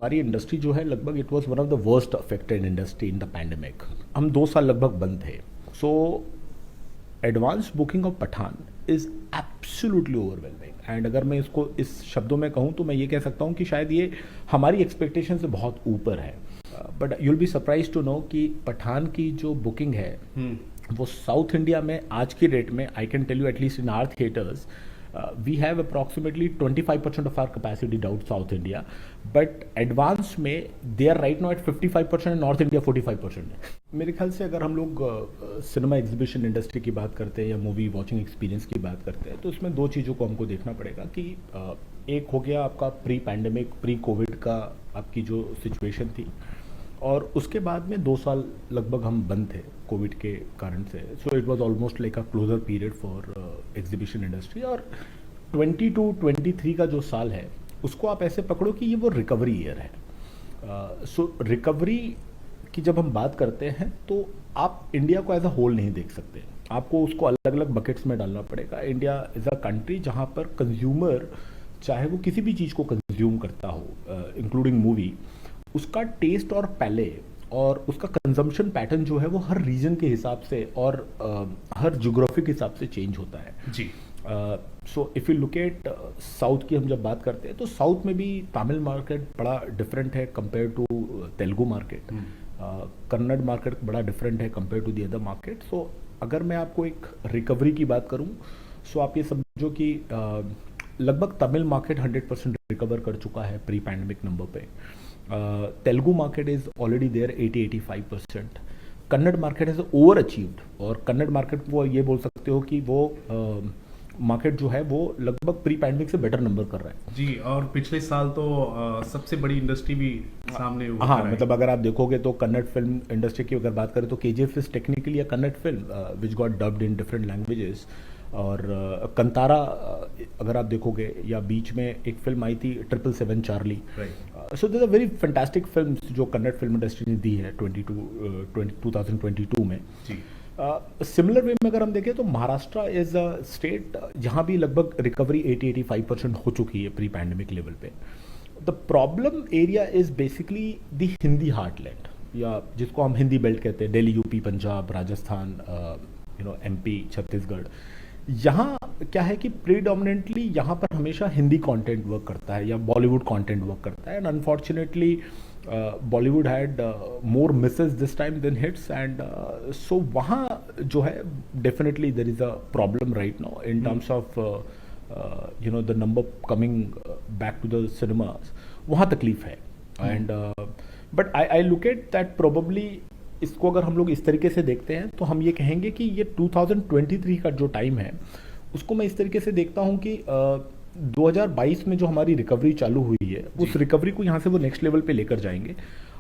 हमारी इंडस्ट्री जो है लगभग it was one of the worst affected industry in the pandemic. हम 2 साल लगभग बंद थे। So advance booking of Pathaan is absolutely overwhelming. And अगर मैं इसको इस शब्दों में कहूँ तो मैं ये कह सकता हूँ कि शायद ये हमारी एक्सपेक्टेशन से बहुत ऊपर है। But you'll be surprise to know कि पठान की जो बुकिंग है वो साउथ इंडिया में आज की डेट में, I can tell you at least in our theatres, we have approximately 25% of our capacity out South India, but advance में they are right now at 55%, North India 45% है। मेरे ख्याल से अगर हम लोग सिनेमा एग्जीबिशन इंडस्ट्री की बात करते हैं या मूवी वॉचिंग एक्सपीरियंस की बात करते हैं तो इसमें 2 चीज़ों को हमको देखना पड़ेगा कि एक हो गया आपका प्री पैंडेमिक, प्री कोविड का आपकी जो सिचुएशन थी, और उसके बाद में 2 साल लगभग हम बंद थे कोविड के कारण से। So it was almost like a closure period for exhibition industry. और 22-23 का जो साल है उसको आप ऐसे पकड़ो कि ये वो रिकवरी ईयर है। सो रिकवरी की जब हम बात करते हैं तो आप इंडिया को एज अ होल नहीं देख सकते, आपको उसको अलग अलग बकेट्स में डालना पड़ेगा। इंडिया इज़ अ कंट्री जहाँ पर कंज्यूमर चाहे वो किसी भी चीज़ को कंज्यूम करता हो, इंक्लूडिंग मूवी, उसका टेस्ट और पैले और उसका कंजम्पशन पैटर्न जो है वो हर रीजन के हिसाब से और हर ज्योग्राफी के हिसाब से चेंज होता है जी। So if you look at south की हम जब बात करते हैं तो साउथ में भी तमिल मार्केट बड़ा डिफरेंट है compare to Telugu market. Kannada market बड़ा डिफरेंट है compare to the other market. So अगर मैं आपको एक रिकवरी की बात करूं सो आप ये समझो कि लगभग तमिल मार्केट 100% रिकवर कर चुका है प्री पैंडमिक नंबर पे। Telugu market is already there 80-85%। Kannada market has over achieved, और कन्नड़ मार्केट वो ये बोल सकते हो कि वो मार्केट जो है वो लगभग प्री पैंडमिक से बेटर नंबर कर रहा है जी। और पिछले साल तो सबसे बड़ी इंडस्ट्री भी सामने हाँ, मतलब अगर आप देखोगे तो कन्नड़ फिल्म इंडस्ट्री की अगर बात करें तो KGF is technically a Kannada film which got dubbed in different languages. और कंतारा अगर आप देखोगे, या बीच में एक फिल्म आई थी 777 Charlie. So this a very fantastic film जो कन्नड़ फिल्म इंडस्ट्री ने दी है 2022 में जी। सिमिलर वे में अगर हम देखें तो महाराष्ट्र इज अ स्टेट जहाँ भी लगभग रिकवरी 80-85% हो चुकी है प्री पैंडेमिक लेवल पे। The problem area is basically the Hindi heartland, या जिसको हम हिंदी बेल्ट कहते हैं, दिल्ली, यूपी, पंजाब, राजस्थान, एमपी, छत्तीसगढ़। यहाँ क्या है कि प्रीडोमिनेंटली यहाँ पर हमेशा हिंदी कंटेंट वर्क करता है या बॉलीवुड कंटेंट वर्क करता है। And unfortunately Bollywood had more misses this time than hits. And so वहाँ जो है definitely there is a problem right now in terms of the number coming back to the cinemas. वहाँ तकलीफ है। And but I look at that probably इसको अगर हम लोग इस तरीके से देखते हैं तो हम ये कहेंगे कि ये 2023 का जो टाइम है उसको मैं इस तरीके से देखता हूँ कि 2022 में जो हमारी रिकवरी चालू हुई है उस रिकवरी को यहाँ से वो नेक्स्ट लेवल पे लेकर जाएंगे।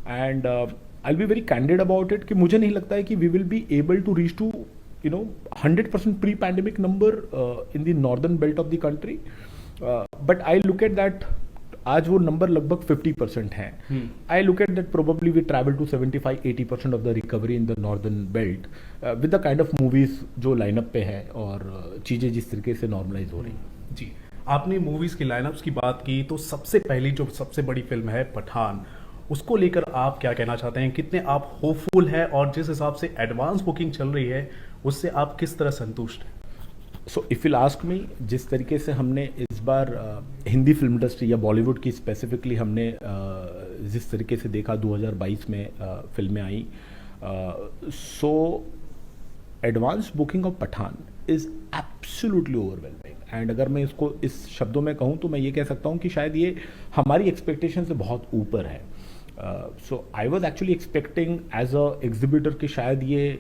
And I will be very candid about it कि मुझे नहीं लगता है कि we will be able to reach to 100% pre pandemic number in the northern belt of the country. But I look at that आज वो नंबर लगभग 50% है। I look at that probably we travel to 75-80% of the recovery in the northern belt with the kind of movies जो lineup पे है और चीज़ें जिस तरीके से नॉर्मलाइज हो रही हैं जी। आपने मूवीज़ की लाइनअप्स की बात की तो सबसे पहली जो सबसे बड़ी फिल्म है पठान, उसको लेकर आप क्या कहना चाहते हैं? कितने आप होपफुल हैं और जिस हिसाब से एडवांस बुकिंग चल रही है उससे आप किस तरह संतुष्ट हैं? सो इफ़ यू आस्क मी, जिस तरीके से हमने इस बार हिंदी फिल्म इंडस्ट्री या बॉलीवुड की स्पेसिफिकली हमने जिस तरीके से देखा 2022 में फिल्में आई, so advance booking of Pathaan is absolutely overwhelming. And अगर मैं इसको इस शब्दों में कहूँ तो मैं ये कह सकता हूँ कि शायद ये हमारी एक्सपेक्टेशन से बहुत ऊपर है। So I was actually expecting as a exhibitor कि शायद ये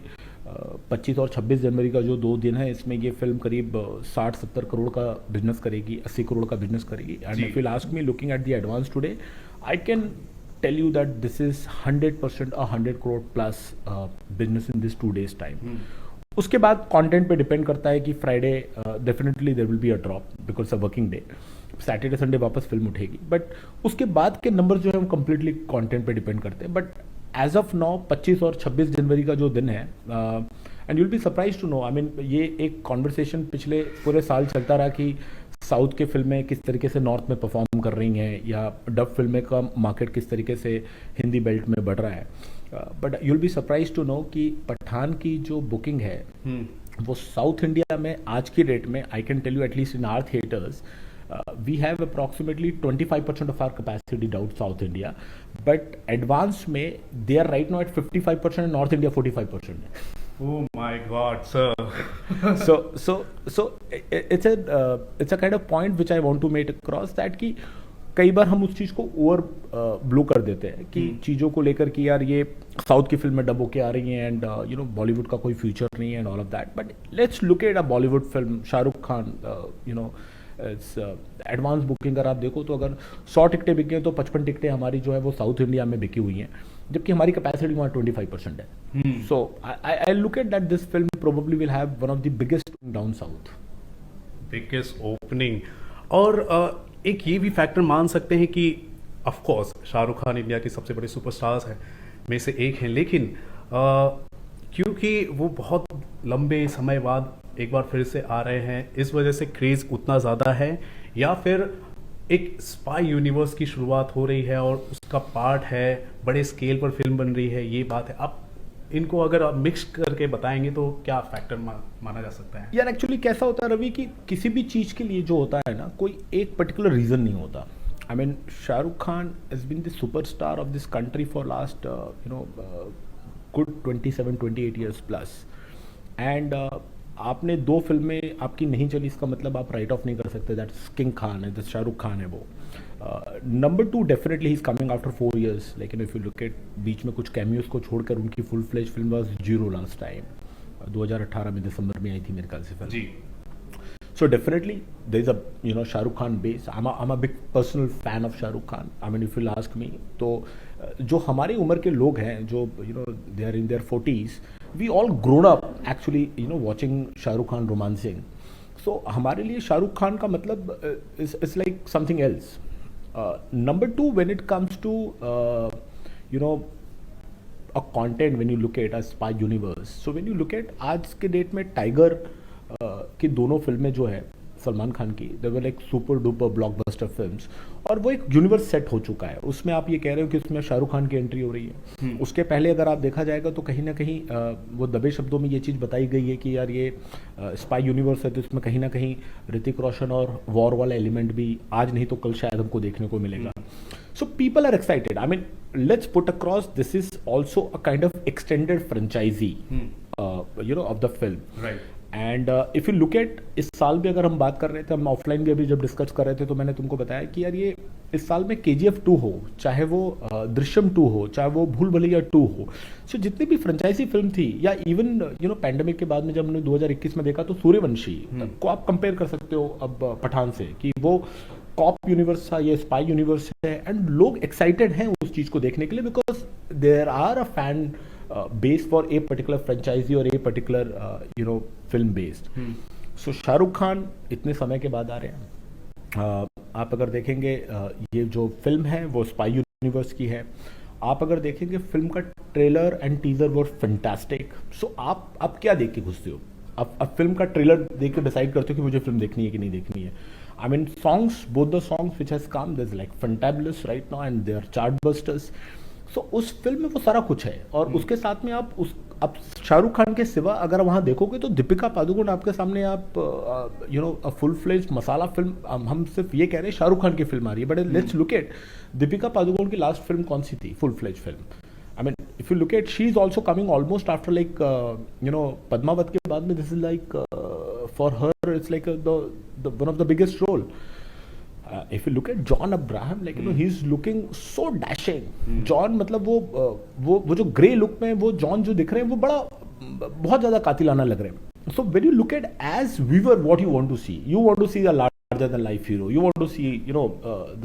25 और 26 जनवरी का जो 2 दिन है इसमें ये फिल्म करीब 60-70 करोड़ का बिजनेस करेगी, 80 करोड़ का बिजनेस करेगी। And if you ask me looking at the advance today, I can tell you that this is 100% 100 crore plus business in this 2 days time. उसके बाद कंटेंट पे डिपेंड करता है कि Friday definitely there will be a drop because a working day, Saturday Sunday वापस film उठेगी। But उसके बाद के नंबर जो है वो कंप्लीटली कंटेंट पे डिपेंड करते हैं। बट एज ऑफ नाउ 25 और 26 जनवरी का जो दिन है, and you'll be surprise to know, I mean ये एक कॉन्वर्सेशन पिछले पूरे साल चलता रहा कि साउथ के फिल्में किस तरीके से नॉर्थ में परफॉर्म कर रही हैं, या डब फिल्में का मार्केट किस तरीके से हिंदी बेल्ट में बढ़ रहा है। But you'll be surprise to know कि पठान की जो बुकिंग है वो साउथ इंडिया में आज की डेट में, I can tell you at least in our theatres, we have approximately 25% of our capacity out South India, but advance में they are right now at 55% and North India 45%. Oh my God, sir. so it's a kind of point which I want to make across that कि कई बार हम उस चीज़ को over blow कर देते हैं कि चीज़ों को लेकर कि यार ये साउथ की फिल्में डब होके आ रही हैं एंड यू नो बॉलीवुड का कोई फ्यूचर नहीं है and all of that, but let's look at a Bollywood film, Shahrukh Khan, you know advance booking अगर आप देखो तो अगर 100 टिकटें बिकी हैं तो 55 टिकटें हमारी जो है वो साउथ इंडिया में बिकी हुई हैं, जबकि हमारी कैपेसिटी वहाँ 25% है। So I look at that this film probably will have one of the biggest down south, biggest opening. और एक ये भी फैक्टर मान सकते हैं कि of course Shahrukh Khan India के सबसे बड़े सुपरस्टार्स हैं में से एक हैं, लेकिन क्योंकि वो बहुत लंबे समय बाद एक बार फिर से आ रहे हैं, इस वजह से क्रेज़ उतना ज़्यादा है, या फिर एक स्पाई यूनिवर्स की शुरुआत हो रही है और उसका पार्ट है, बड़े स्केल पर फिल्म बन रही है, ये बात है। आप इनको अगर आप मिक्स करके बताएंगे तो क्या फैक्टर माना जा सकता है? यार एक्चुअली कैसा होता है रवि कि किसी भी चीज़ के लिए जो होता है ना, कोई एक पर्टिकुलर रीज़न नहीं होता। I mean Shahrukh Khan has been the superstar of this country for last you know good 27-28 years plus, and आपने 2 फिल्में आपकी नहीं चली इसका मतलब आप राइट ऑफ नहीं कर सकते दैट किंग खान है, दैट शाहरुख खान है वो। Number 2 definitely he is coming after 4 years, लेकिन इफ यू लुक एट बीच में कुछ कैमियोज को छोड़कर उनकी full fledge film was zero last time, 2018 में दिसंबर में आई थी मेरे ख्याल से फिल्म जी। So definitely there is a you know Shahrukh Khan base. I'm a big personal fan of Shahrukh Khan. I mean if you'll ask me, तो जो हमारी उम्र के लोग हैं जो you know they are in their 40s, we all grown up actually you know watching Shahrukh Khan romancing. So हमारे लिए शाहरुख खान का मतलब is like something else. Number 2, when it comes to you know a content, when you look at a spy universe, so when you look at आज के date में tiger की दोनों फिल्में जो है सलमान खान की, they were like super duper blockbuster films, और वो एक यूनिवर्स सेट हो चुका है। उसमें आप ये कह रहे हो कि उसमें शाहरुख खान की एंट्री हो रही है। उसके पहले अगर आप देखा जाएगा तो कहीं ना कहीं वो दबे शब्दों में ये चीज़ बताई गई है कि यार ये स्पाई यूनिवर्स है, तो इसमें कहीं ना कहीं ऋतिक रोशन और वॉर वाला एलिमेंट भी आज नहीं तो कल शायद हमको देखने को मिलेगा। So people are excited. I mean, let's put across this is also a kind of extended franchisee, you know, of the film. Right. And if you look eight इस साल भी अगर हम बात कर रहे थे, हम ऑफलाइन भी अभी जब डिस्कस कर रहे थे तो मैंने तुमको बताया कि यार ये इस साल में KGF 2 हो, चाहे वो दृश्यम 2 हो, चाहे वो भूल भुलैया 2 हो, सो जितनी भी फ्रेंचाइजी फिल्म थी, या इवन यू नो पैंडेमिक के बाद में जब हमने 2021 में देखा तो सूर्यवंशी को आप कंपेयर कर सकते हो अब पठान से, कि वो कॉप यूनिवर्स था, ये स्पाई यूनिवर्स है, एंड लोग एक्साइटेड हैं उस चीज़ को देखने के लिए because there are a fan based for a particular franchisee or a particular you know film based. So Shahrukh Khan इतने समय के बाद आ रहे हैं। आप अगर देखेंगे ये जो फिल्म है वो स्पाई यूनिवर्स की है। आप अगर देखेंगे फिल्म का ट्रेलर एंड टीजर वो फैंटास्टिक। सो आप क्या देख के घुसते हो? अब फिल्म का ट्रेलर देख के डिसाइड करते हो कि मुझे फिल्म देखनी है कि नहीं देखनी है। I mean songs, both the songs which has come, there's like fantabulous right now and they are chartbusters. सो उस फिल्म में वो सारा कुछ है, और उसके साथ में आप शाहरुख खान के सिवा अगर वहाँ देखोगे तो दीपिका पादुकोण आपके सामने, आप you know full fledge masala film, हम सिर्फ ये कह रहे हैं शाहरुख खान की फिल्म आ रही है, but let's look at Deepika Padukone की लास्ट फिल्म कौन सी थी, full fledge film. I mean if you look at she is also coming almost after like you know Padmaavat के बाद में, this is like for her it's like one of the biggest role. If you look at John Abraham, like you know, he's looking so dashing. John मतलब वो जो grey look में वो John जो दिख रहे हैं वो बहुत ज़्यादा कातिलाना लग रहे हैं। So when you look at as viewer, what you want to see a larger than life hero. You want to see you know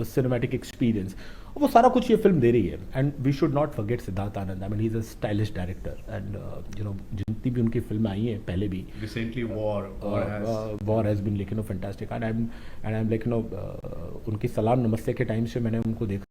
the cinematic experience. वो सारा कुछ ये फिल्म दे रही है, and we should not forget Siddharth Anand. I mean he is a stylish director, and you know जितनी भी उनकी फिल्म आई हैं पहले भी, recently War has been like you know fantastic, and I am like you know उनकी सलाम नमस्ते के टाइम से मैंने उनको देखा